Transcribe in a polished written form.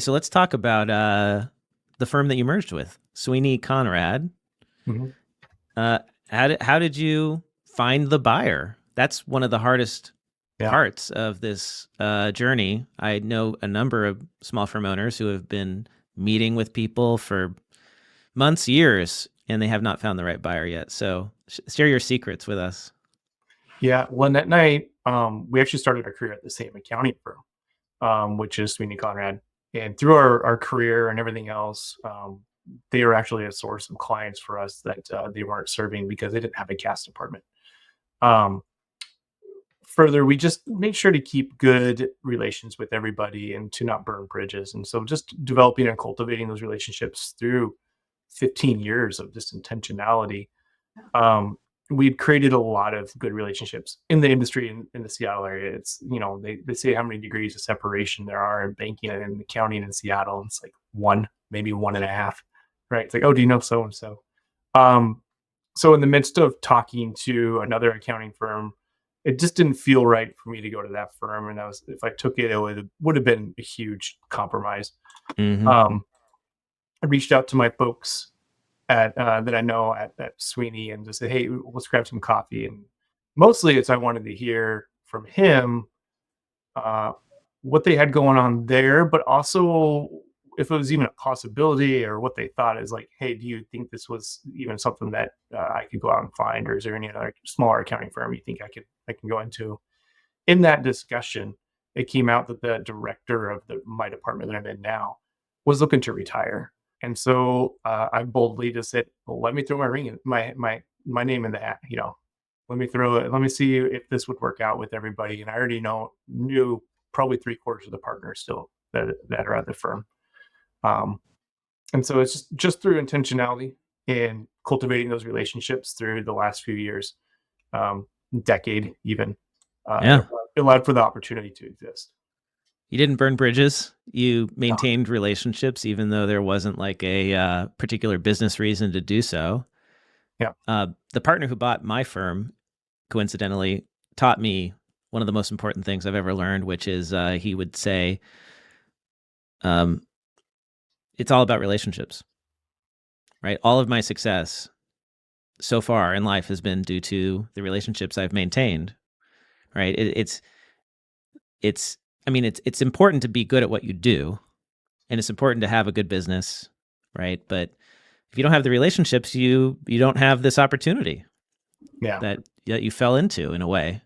So let's talk about the firm that you merged with, Sweeney Conrad. Mhm. Uh, how did you find the buyer? That's one of the hardest Yeah. parts of this journey. I know a number of small firm owners who have been meeting with people for months, years, and they have not found the right buyer yet. So share your secrets with us. Yeah. Lynnette and we actually started our career at the same accounting firm, which is Sweeney Conrad. And through our career and everything else, they were actually a source of clients for us that they weren't serving because they didn't have a cast department. Um, Further, we just made sure to keep good relations with everybody and to not burn bridges. And so just developing and cultivating those relationships through 15 years of just intentionality. um, we've created a lot of good relationships in the industry in the Seattle area. It's, they say how many degrees of separation there are in banking and in accounting in Seattle. And it's like one, maybe one and a half, right? It's like, oh, do you know so and so? Um, so in the midst of talking to another accounting firm, it just didn't feel right for me to go to that firm. And if I took it, it would have been a huge compromise. Hmm. Um, I reached out to my folks at that I know at Sweeney and just say, hey, let's grab some coffee. And mostly it's I wanted to hear from him uh, what they had going on there, but also if it was even a possibility or what they thought is like, hey, do you think this was even something that I could go out and find, or is there any other smaller accounting firm you think I can go into? In that discussion, it came out that the director of my department that I'm in now was looking to retire. And so I boldly just said, well, let me throw my name in the hat, let me throw it. Let me see if this would work out with everybody. And I already knew probably 3/4 of the partners still that are at the firm. Um, and so it's just through intentionality and cultivating those relationships through the last few years, decade even, Yeah. it allowed for the opportunity to exist. You didn't burn bridges. You No. maintained relationships, even though there wasn't like a particular business reason to do so. Yeah. The partner who bought my firm, coincidentally, taught me one of the most important things I've ever learned, which is he would say, um, it's all about relationships, right? All of my success so far in life has been due to the relationships I've maintained, right? It's, I mean, it's important to be good at what you do, and it's important to have a good business, right? But if you don't have the relationships, you don't have this opportunity Yeah. that you fell into in a way.